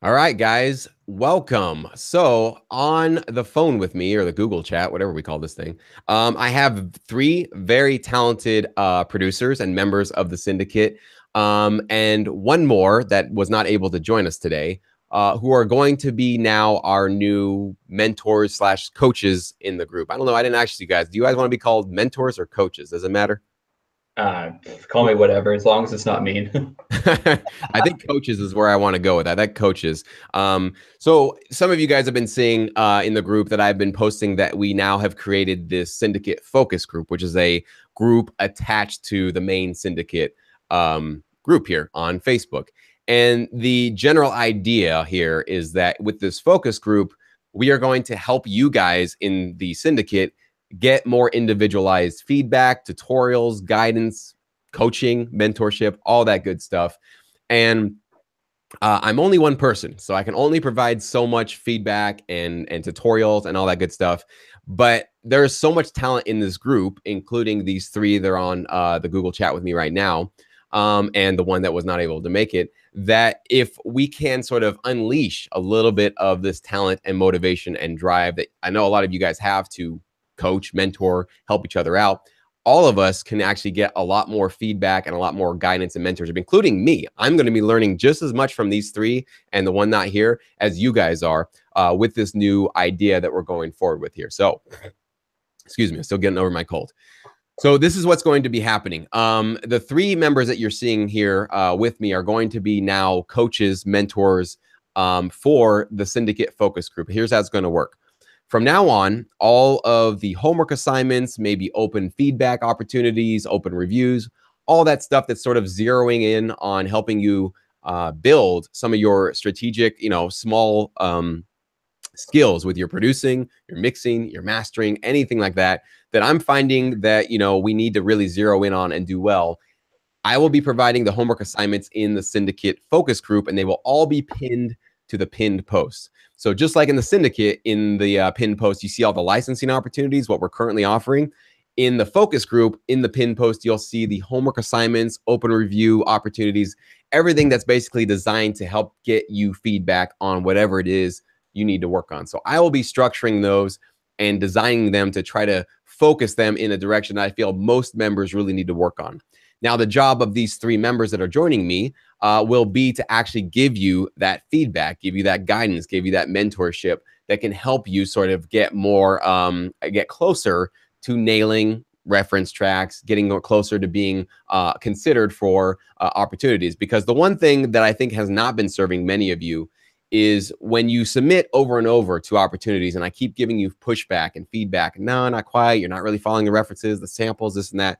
All right, guys, welcome. So, on the phone with me or the Google chat, whatever we call this thing, I have three very talented producers and members of the Syndicate, and one more that was not able to join us today, who are going to be now our new mentors slash coaches in the group. I don't know. I didn't ask you guys. Do you guys want to be called mentors or coaches? Does it matter? Uh, Call me whatever, as long as it's not mean. I think coaches is where I want to go with that. That coaches. So some of you guys have been seeing in the group that I've been posting that we now have created this syndicate focus group, which is a group attached to the main syndicate group here on Facebook. And the general idea here is that with this focus group, we are going to help you guys in the syndicate get more individualized feedback, tutorials, guidance, coaching, mentorship, all that good stuff. And I'm only one person, so I can only provide so much feedback and tutorials and all that good stuff. But there's so much talent in this group, including these three that are on the Google chat with me right now, and the one that was not able to make it, that if we can sort of unleash a little bit of this talent and motivation and drive that I know a lot of you guys have to coach, mentor, help each other out, all of us can actually get a lot more feedback and a lot more guidance and mentorship, including me. I'm going to be learning just as much from these three and the one not here as you guys are with this new idea that we're going forward with here. So, excuse me, I'm still getting over my cold. So this is what's going to be happening. The three members that you're seeing here with me are going to be now coaches, mentors for the Syndicate Focus Group. Here's how it's going to work. From now on, all of the homework assignments, maybe open feedback opportunities, open reviews, all that stuff that's sort of zeroing in on helping you build some of your strategic, small skills with your producing, your mixing, your mastering, anything like that, that I'm finding that, we need to really zero in on and do well. I will be providing the homework assignments in the Syndicate focus group, and they will all be pinned to the pinned post. So just like in the Syndicate, in the pinned post, you see all the licensing opportunities, what we're currently offering. In the focus group, in the pinned post, you'll see the homework assignments, open review opportunities, everything that's basically designed to help get you feedback on whatever it is you need to work on. So I will be structuring those and designing them to try to focus them in a direction that I feel most members really need to work on. Now, the job of these three members that are joining me will be to actually give you that feedback, give you that guidance, give you that mentorship that can help you sort of get more, get closer to nailing reference tracks, getting closer to being considered for opportunities. Because the one thing that I think has not been serving many of you is when you submit over and over to opportunities, and I keep giving you pushback and feedback, no, not quite, you're not really following the references, the samples, this and that.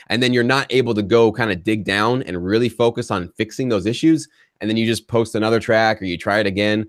And then you're not able to go kind of dig down and really focus on fixing those issues. And then you just post another track or you try it again.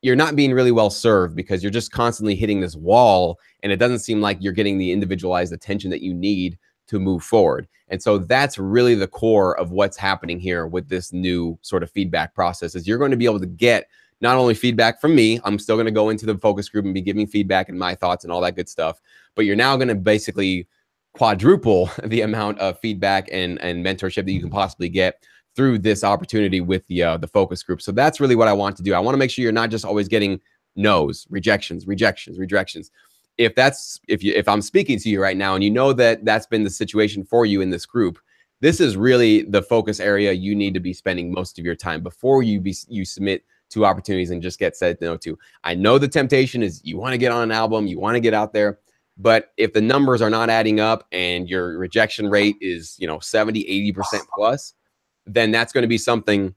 You're not being really well served because you're just constantly hitting this wall and it doesn't seem like you're getting the individualized attention that you need to move forward. And so that's really the core of what's happening here with this new sort of feedback process is you're going to be able to get not only feedback from me, I'm still going to go into the focus group and be giving feedback and my thoughts and all that good stuff, but you're now going to basically quadruple the amount of feedback and mentorship that you can possibly get through this opportunity with the focus group. So that's really what I want to do. I want to make sure you're not just always getting no's, rejections. If I'm speaking to you right now and you know that that's been the situation for you in this group, this is really the focus area you need to be spending most of your time before you submit to opportunities and just get said no to. I know the temptation is you want to get on an album, you want to get out there. But if the numbers are not adding up and your rejection rate is, 70, 80% plus, then that's going to be something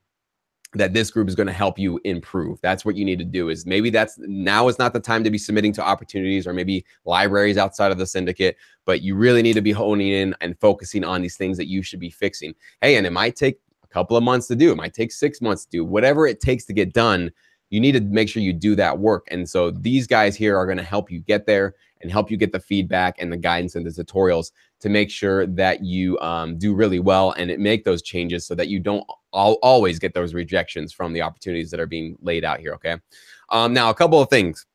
that this group is going to help you improve. That's what you need to do is maybe now is not the time to be submitting to opportunities or maybe libraries outside of the syndicate, but you really need to be honing in and focusing on these things that you should be fixing. Hey, and it might take a couple of months to do. It might take 6 months to do. Whatever it takes to get done, you need to make sure you do that work. And so these guys here are going to help you get there and help you get the feedback and the guidance and the tutorials to make sure that you do really well and make those changes so that you don't always get those rejections from the opportunities that are being laid out here, okay? Now, a couple of things.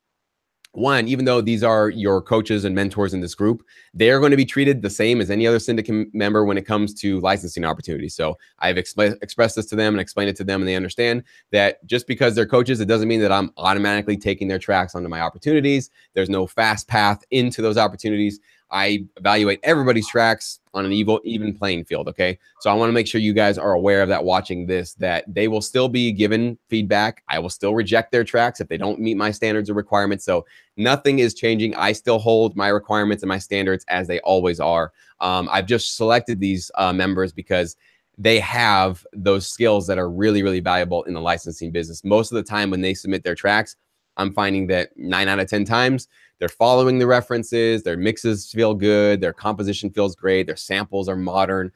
one, even though these are your coaches and mentors in this group, they're going to be treated the same as any other syndicate member when it comes to licensing opportunities. So I've expressed this to them and explained it to them, and they understand that just because they're coaches, it doesn't mean that I'm automatically taking their tracks onto my opportunities. There's no fast path into those opportunities. I evaluate everybody's tracks on an even playing field. Okay. So I want to make sure you guys are aware of that watching this, that they will still be given feedback. I will still reject their tracks if they don't meet my standards or requirements. So nothing is changing. I still hold my requirements and my standards as they always are. I've just selected these members because they have those skills that are really, really valuable in the licensing business. Most of the time when they submit their tracks, I'm finding that 9 out of 10 times they're following the references, their mixes feel good, their composition feels great, their samples are modern,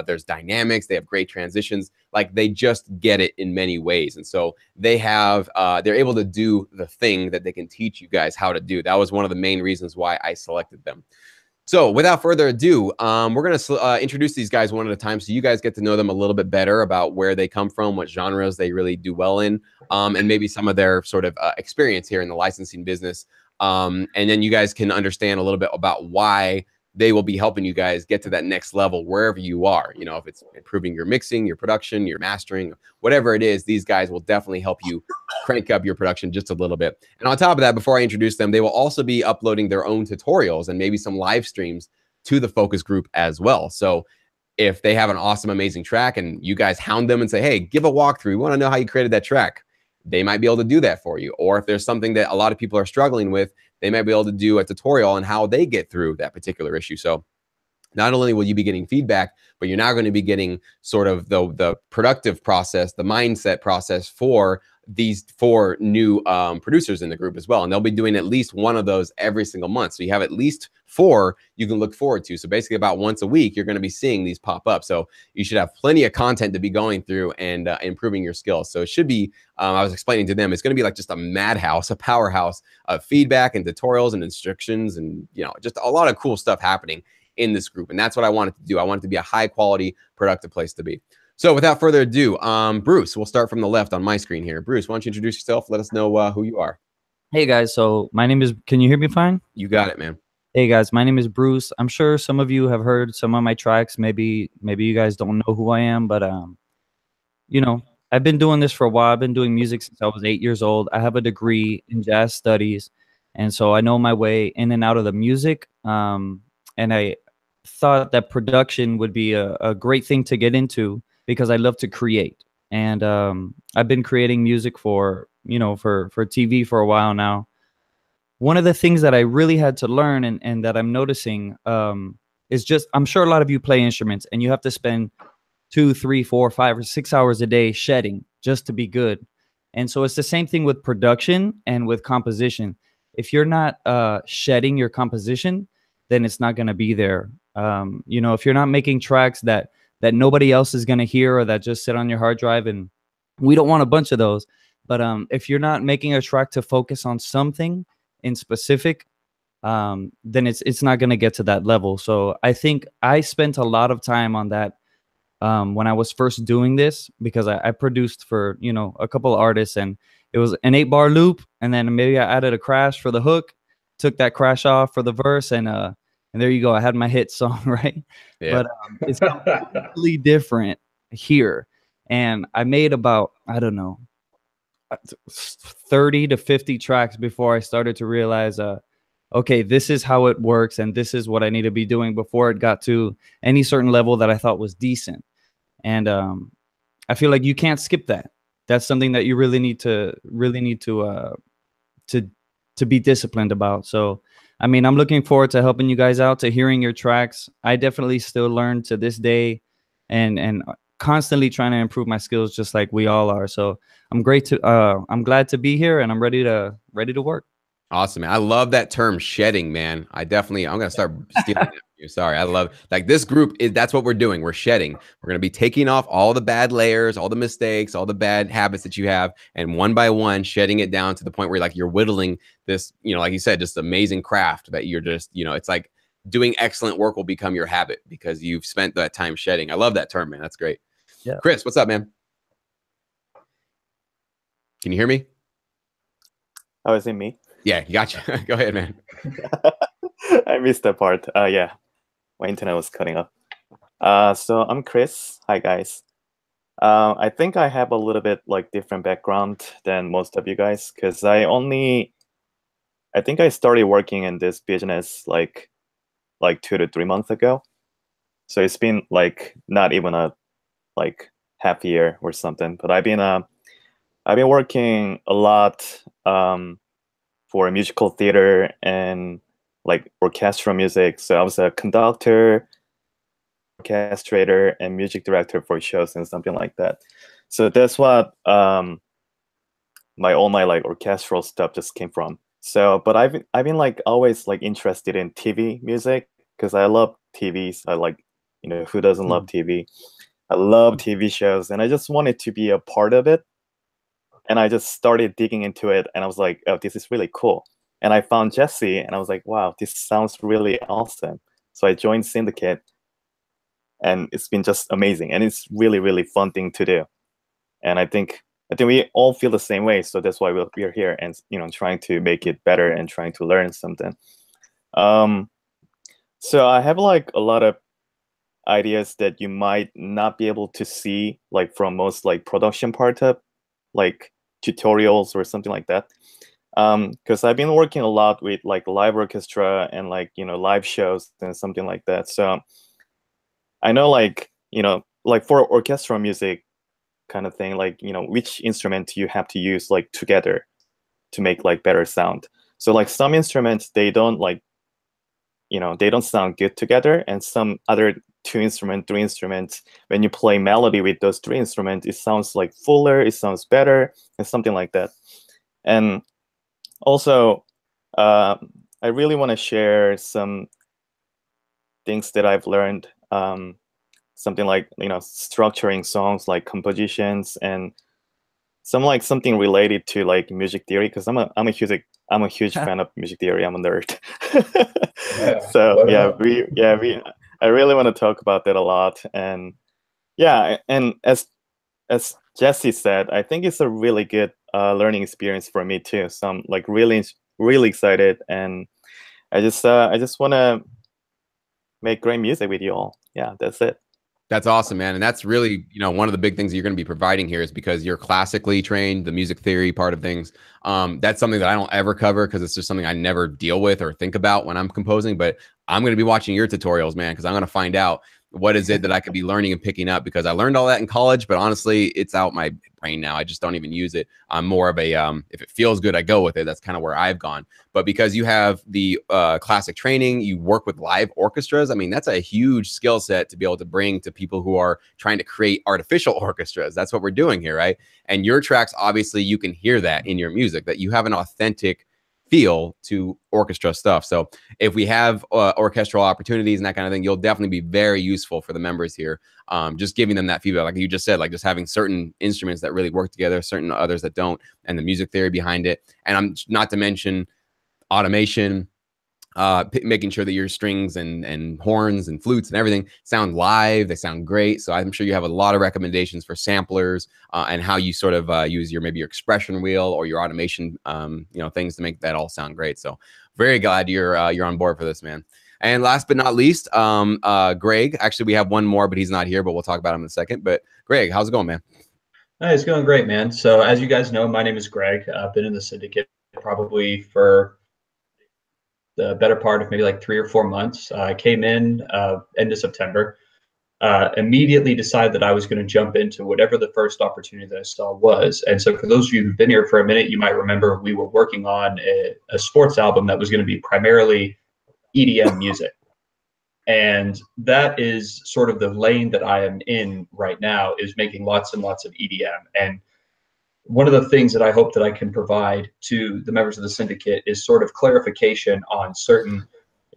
there's dynamics, they have great transitions. Like they just get it in many ways. And so they have, they're able to do the thing that they can teach you guys how to do. That was one of the main reasons why I selected them. So without further ado, we're going to introduce these guys one at a time so you guys get to know them a little bit better about where they come from, what genres they really do well in, and maybe some of their sort of experience here in the licensing business. And then you guys can understand a little bit about why they will be helping you guys get to that next level wherever you are. You know, if it's improving your mixing, your production, your mastering, whatever it is, these guys will definitely help you crank up your production just a little bit. And on top of that, before I introduce them, they will also be uploading their own tutorials and maybe some live streams to the focus group as well. So if they have an awesome, amazing track and you guys hound them and say, hey, give a walkthrough, we want to know how you created that track, they might be able to do that for you. Or if there's something that a lot of people are struggling with, they might be able to do a tutorial on how they get through that particular issue. So not only will you be getting feedback, but you're now going to be getting sort of the productive process, the mindset process for these 4 new producers in the group as well. And they'll be doing at least one of those every single month. So you have at least 4 you can look forward to. So basically about once a week, you're going to be seeing these pop up. So you should have plenty of content to be going through and improving your skills. So it should be, I was explaining to them, it's going to be like just a madhouse, a powerhouse of feedback and tutorials and instructions and, you know, just a lot of cool stuff happening in this group. And that's what I wanted to do. I want it to be a high quality, productive place to be. So without further ado, Bruce, we'll start from the left on my screen here. Bruce, why don't you introduce yourself? Let us know who you are. Hey guys, so my name is, can you hear me fine? You got it, man. Hey guys, my name is Bruce. I'm sure some of you have heard some of my tracks. Maybe you guys don't know who I am, but you know, I've been doing this for a while. I've been doing music since I was 8 years old. I have a degree in jazz studies, and so I know my way in and out of the music. And I thought that production would be a great thing to get into because I love to create. And I've been creating music for, you know, for TV for a while now. One of the things that I really had to learn and that I'm noticing is just, I'm sure a lot of you play instruments and you have to spend 2, 3, 4, 5, or 6 hours a day shedding just to be good. And so it's the same thing with production and with composition. If you're not shedding your composition, then it's not going to be there. You know, if you're not making tracks that nobody else is going to hear or that just sit on your hard drive, and we don't want a bunch of those. But if you're not making a track to focus on something in specific, then it's not going to get to that level. So I think I spent a lot of time on that when I was first doing this, because I produced for, you know, a couple of artists, and it was an 8-bar loop, and then maybe I added a crash for the hook, took that crash off for the verse, and there you go. I had my hit song, right? Yeah. But it's completely different here. And I made about, I don't know, 30 to 50 tracks before I started to realize, okay, this is how it works, and this is what I need to be doing before it got to any certain level that I thought was decent. And I feel like you can't skip that. That's something that you really need to be disciplined about. So, I mean, I'm looking forward to helping you guys out, to hearing your tracks. I definitely still learn to this day, and constantly trying to improve my skills, just like we all are. So I'm glad to be here, and I'm ready to work. Awesome, man. I love that term shedding, man. I'm gonna start stealing it from you. Sorry. I love, like, this group that's what we're doing. We're shedding. We're gonna be taking off all the bad layers, all the mistakes, all the bad habits that you have, and one by one shedding it down to the point where, like, you're whittling this, you know, like you said, just amazing craft that you're just, you know, it's like doing excellent work will become your habit because you've spent that time shedding. I love that term, man. That's great. Yeah. Chris, what's up, man? Can you hear me? Oh, is it me? Yeah, you gotcha. Go ahead, man. I missed that part. Yeah, my internet was cutting off. So I'm Chris. Hi, guys. I think I have a little bit like different background than most of you guys because I think I started working in this business like 2 to 3 months ago. So it's been like not even a like half year or something. But I've been working a lot for musical theater and like orchestral music. So I was a conductor, orchestrator, and music director for shows and something like that. So that's what all my like orchestral stuff just came from. So, but I've been like always like interested in TV music because I love TVs. I like, who doesn't love TV? I love TV shows, and I just wanted to be a part of it. And I just started digging into it, and I was like, oh, this is really cool. And I found Jesse, and I was like, wow, this sounds really awesome. So I joined Syndicate, and it's been just amazing, and it's really, really fun thing to do. And I think we all feel the same way, so that's why we're here, and trying to make it better and trying to learn something. So I have like a lot of ideas that you might not be able to see like from most like production part of like tutorials or something like that. Because I've been working a lot with like live orchestra and like live shows and something like that. So I know like like for orchestral music kind of thing, like which instrument you have to use like together to make like better sound. So like some instruments, they don't like they don't sound good together, and some other 2 instruments, 3 instruments, when you play melody with those 3 instruments, it sounds like fuller, it sounds better, and something like that. And also, I really want to share some things that I've learned, something like structuring songs, like compositions, and something related to like music theory, because I'm a huge fan of music theory. I'm a nerd. Yeah, So I really want to talk about that a lot. And yeah, and as Jesse said, I think it's a really good learning experience for me too. So I'm like really excited, and I just want to make great music with you all. Yeah, that's it. That's awesome, man. And that's really, one of the big things you're going to be providing here is because you're classically trained, the music theory part of things. That's something that I don't ever cover because it's just something I never deal with or think about when I'm composing. But I'm going to be watching your tutorials, man, because I'm going to find out what is it that I could be learning and picking up, because I learned all that in college, but honestly, it's out my brain now. I just don't even use it. I'm more of a, if it feels good, I go with it. That's kind of where I've gone. But because you have the classic training, you work with live orchestras. I mean, that's a huge skill set to be able to bring to people who are trying to create artificial orchestras. That's what we're doing here, right? And your tracks, obviously, you can hear that in your music, that you have an authentic feel to orchestra stuff. So if we have orchestral opportunities and that kind of thing, you'll definitely be very useful for the members here. Just giving them that feedback, like you just said, like just having certain instruments that really work together, certain others that don't, and the music theory behind it. And I'm not to mention automation, making sure that your strings and horns and flutes and everything sound live. They sound great. So I'm sure you have a lot of recommendations for samplers and how you sort of use maybe your expression wheel or your automation, things to make that all sound great. So very glad you're on board for this, man. And last but not least, Greg. Actually, we have one more, but he's not here. But we'll talk about him in a second. But Greg, how's it going, man? Hey, it's going great, man. So as you guys know, my name is Greg. I've been in the Syndicate probably for the better part of maybe like 3 or 4 months. I came in end of September, immediately decided that I was going to jump into whatever the first opportunity that I saw was. And so for those of you who've been here for a minute, you might remember we were working on a sports album that was going to be primarily EDM music. And that is sort of the lane that I am in right now, is making lots and lots of EDM. And one of the things that I hope that I can provide to the members of the Syndicate is sort of clarification on certain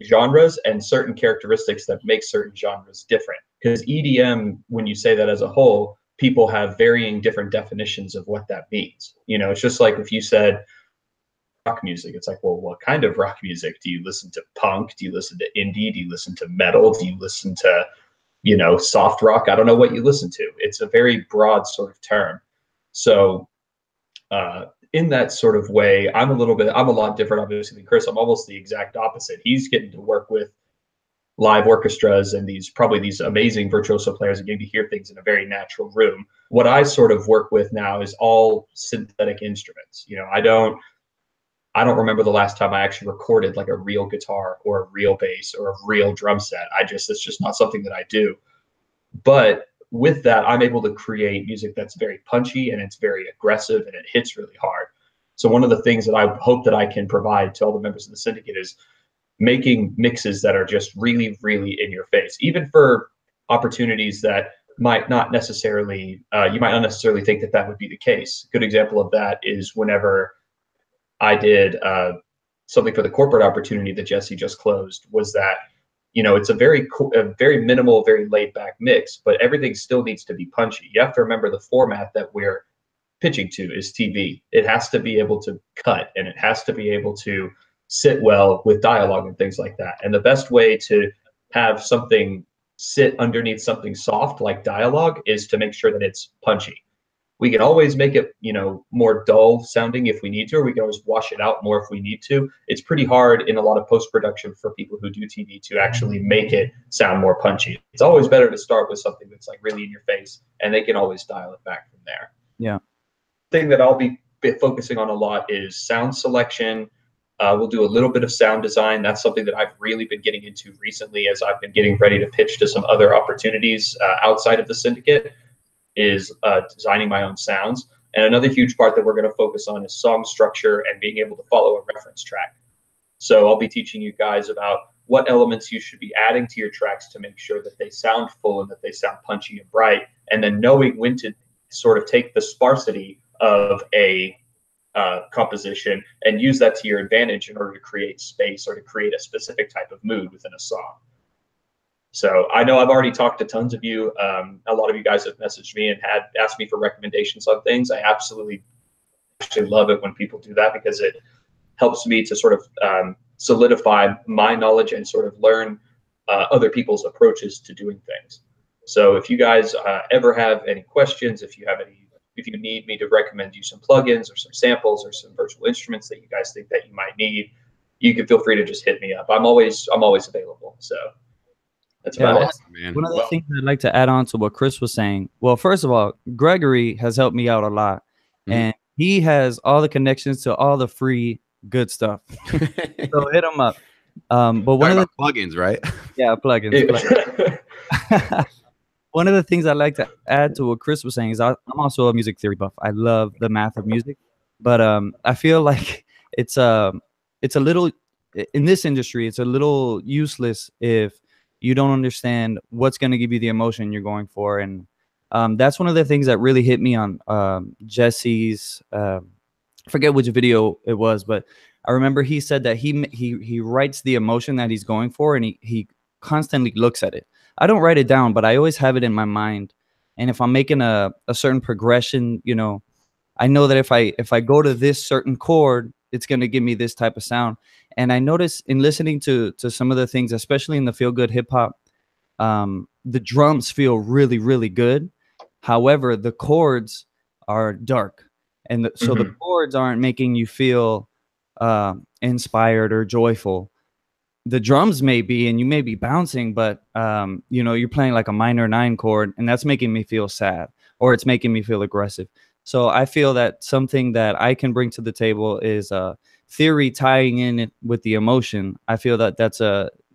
genres and certain characteristics that make certain genres different. Because EDM, when you say that as a whole, people have varying different definitions of what that means. It's just like if you said rock music, it's like, well, what kind of rock music? Do you listen to punk? Do you listen to indie? Do you listen to metal? Do you listen to, soft rock? I don't know what you listen to. It's a very broad sort of term. So in that sort of way, I'm a lot different, obviously, than Chris. I'm almost the exact opposite. He's getting to work with live orchestras and probably these amazing virtuoso players and getting to hear things in a very natural room. What I sort of work with now is all synthetic instruments. You know, I don't remember the last time I actually recorded like a real guitar or a real bass or a real drum set. It's just not something that I do. But with that, I'm able to create music that's very punchy and it's very aggressive and it hits really hard. So one of the things that I hope that I can provide to all the members of the Syndicate is making mixes that are just really, really in your face, even for opportunities that might not necessarily, you might not necessarily think that that would be the case. A good example of that is whenever I did something for the corporate opportunity that Jesse just closed, was that, you know, it's a very minimal, very laid back mix, but everything still needs to be punchy. You have to remember the format that we're pitching to is TV. It has to be able to cut and it has to be able to sit well with dialogue and things like that. And the best way to have something sit underneath something soft like dialogue is to make sure that it's punchy. We can always make it, you know, more dull sounding if we need to, or we can always wash it out more if we need to. It's pretty hard in a lot of post-production for people who do TV to actually make it sound more punchy. It's always better to start with something that's like really in your face, and they can always dial it back from there. Yeah. Thing that I'll be focusing on a lot is sound selection. We'll do a little bit of sound design. That's something that I've really been getting into recently as I've been getting ready to pitch to some other opportunities outside of the Syndicate, is designing my own sounds. And another huge part that we're going to focus on is song structure and being able to follow a reference track. So I'll be teaching you guys about what elements you should be adding to your tracks to make sure that they sound full and that they sound punchy and bright, and then knowing when to sort of take the sparsity of a composition and use that to your advantage in order to create space or to create a specific type of mood within a song. So I know I've already talked to tons of you. A lot of you guys have messaged me and had asked me for recommendations on things. I absolutely actually love it when people do that, because it helps me to sort of solidify my knowledge and sort of learn other people's approaches to doing things. So if you guys ever have any questions, if you need me to recommend you some plugins or some samples or some virtual instruments that you guys think that you might need, you can feel free to just hit me up. I'm always available. So that's about it. Man. One of the things I'd like to add on to what Chris was saying. Well, first of all, Gregory has helped me out a lot, and he has all the connections to all the free good stuff. So hit him up. But one of the plugins, right? Yeah, plugins. One of the things I'd like to add to what Chris was saying is I'm also a music theory buff. I love the math of music, but I feel like it's a little, in this industry, it's a little useless if you don't understand what's going to give you the emotion you're going for. And that's one of the things that really hit me on Jesse's, I forget which video it was, but I remember he said that he writes the emotion that he's going for, and he constantly looks at it. I don't write it down, but I always have it in my mind. And if I'm making a certain progression, you know, I know that if I go to this certain chord, it's going to give me this type of sound. And I notice in listening to some of the things, especially in the feel good hip hop, the drums feel really, really good. However, the chords are dark. And so the chords aren't making you feel inspired or joyful. The drums may be, and you may be bouncing, but you know, you're playing like a minor 9 chord, and that's making me feel sad, or it's making me feel aggressive. So I feel that something that I can bring to the table is theory tying in it with the emotion. I feel that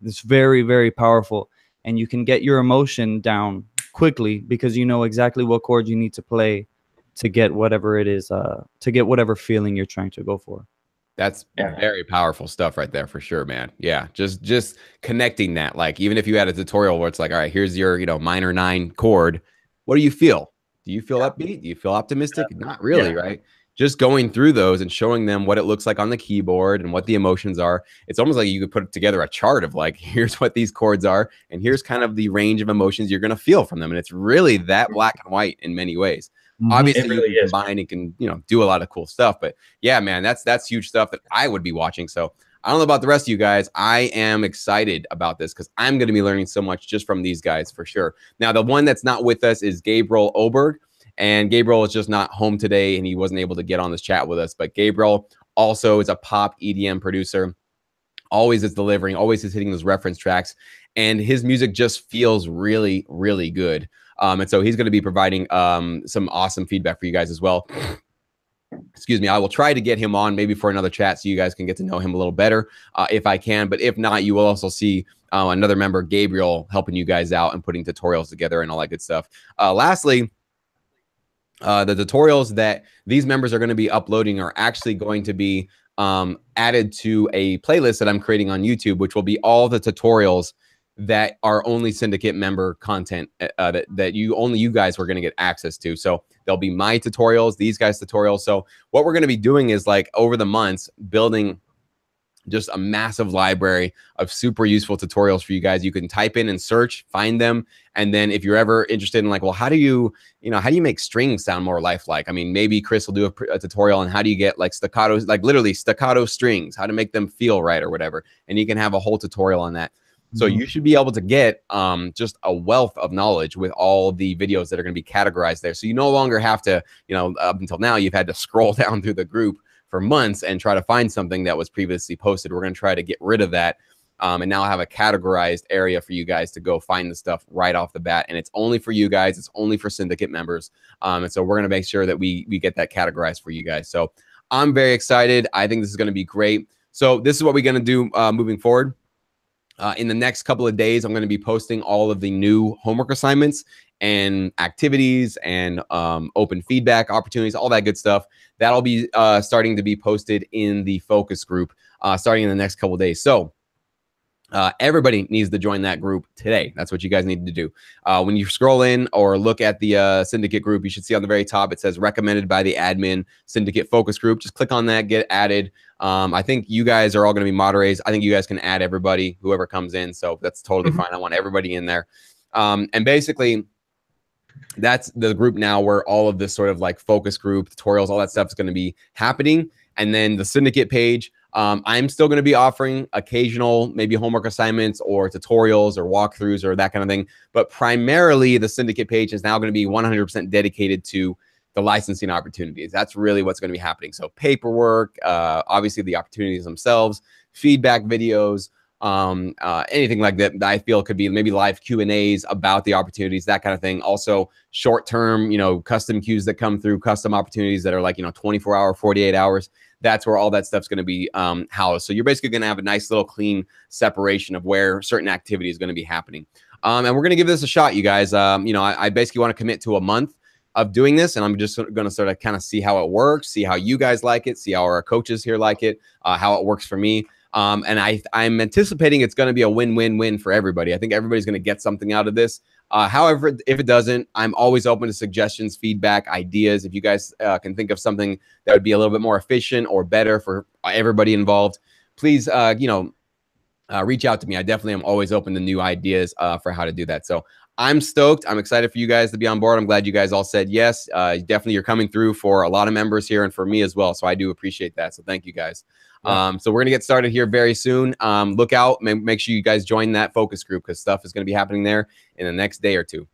it's very, very powerful, and you can get your emotion down quickly because you know exactly what chord you need to play to get whatever it is, to get whatever feeling you're trying to go for. That's very powerful stuff right there for sure, man. Yeah, just connecting that. Like, even if you had a tutorial where it's like, all right, here's your, you know, minor 9 chord. What do you feel? Do you feel upbeat? Do you feel optimistic? Not really, right? Just going through those and showing them what it looks like on the keyboard and what the emotions are. It's almost like you could put together a chart of like, here's what these chords are, and here's kind of the range of emotions you're going to feel from them. And it's really that black and white in many ways. Obviously, really you can combine and can, you know, do a lot of cool stuff. But yeah, man, that's huge stuff that I would be watching. So I don't know about the rest of you guys. I am excited about this because I'm going to be learning so much just from these guys for sure. Now, the one that's not with us is Gabriel Oberg. And Gabriel is just not home today, and he wasn't able to get on this chat with us. But Gabriel also is a pop EDM producer. Always is delivering, always is hitting those reference tracks, and his music just feels really, really good. And so he's going to be providing some awesome feedback for you guys as well. Excuse me. I will try to get him on maybe for another chat so you guys can get to know him a little better if I can. But if not, you will also see another member, Gabriel, helping you guys out and putting tutorials together and all that good stuff. Lastly, the tutorials that these members are going to be uploading are actually going to be added to a playlist that I'm creating on YouTube, which will be all the tutorials that are only Syndicate member content that you guys were going to get access to. So there'll be my tutorials, these guys' tutorials. So what we're going to be doing is, like, over the months, building just a massive library of super useful tutorials for you guys. You can type in and search, find them. And then if you're ever interested in, like, well, how do you make strings sound more lifelike? I mean, maybe Chris will do a tutorial on how do you get, like, staccatos, like literally staccato strings, how to make them feel right or whatever. And you can have a whole tutorial on that. So you should be able to get just a wealth of knowledge with all the videos that are going to be categorized there. So you no longer have to, up until now, you've had to scroll down through the group for months and try to find something that was previously posted. We're going to try to get rid of that and now have a categorized area for you guys to go find the stuff right off the bat. And it's only for you guys. It's only for Syndicate members. And so we're going to make sure that we get that categorized for you guys. So I'm very excited. I think this is going to be great. So this is what we're going to do moving forward. In the next couple of days, I'm going to be posting all of the new homework assignments and activities and open feedback opportunities, all that good stuff. That'll be starting to be posted in the focus group starting in the next couple of days. So everybody needs to join that group today. That's what you guys need to do. When you scroll in or look at the Syndicate group, you should see on the very top, it says recommended by the admin Syndicate focus group. Just click on that, get added. I think you guys are all going to be moderators. I think you guys can add everybody, whoever comes in. So that's totally fine. I want everybody in there. And basically, that's the group now where all of this sort of like focus group, tutorials, all that stuff is going to be happening. And then the Syndicate page, I'm still going to be offering occasional maybe homework assignments or tutorials or walkthroughs or that kind of thing. But primarily, the Syndicate page is now going to be 100% dedicated to the licensing opportunities. That's really what's going to be happening. So paperwork, obviously the opportunities themselves, feedback videos, anything like that I feel could be maybe live Q&As about the opportunities, that kind of thing. Also short-term, custom queues that come through, custom opportunities that are like, 24-hour, 48 hours. That's where all that stuff's going to be housed. So you're basically going to have a nice little clean separation of where certain activity is going to be happening. And we're going to give this a shot, you guys. I basically want to commit to a month of doing this, and I'm just going to sort of kind of see how it works, see how you guys like it, see how our coaches here like it, how it works for me. And I'm anticipating it's going to be a win-win-win for everybody. I think everybody's going to get something out of this. However, if it doesn't, I'm always open to suggestions, feedback, ideas. If you guys can think of something that would be a little bit more efficient or better for everybody involved, please, reach out to me. I definitely am always open to new ideas for how to do that. So I'm stoked. I'm excited for you guys to be on board. I'm glad you guys all said yes. Definitely you're coming through for a lot of members here and for me as well. So I do appreciate that. So thank you guys. Yeah. So we're going to get started here very soon. Look out. Make sure you guys join that focus group because stuff is going to be happening there in the next day or two.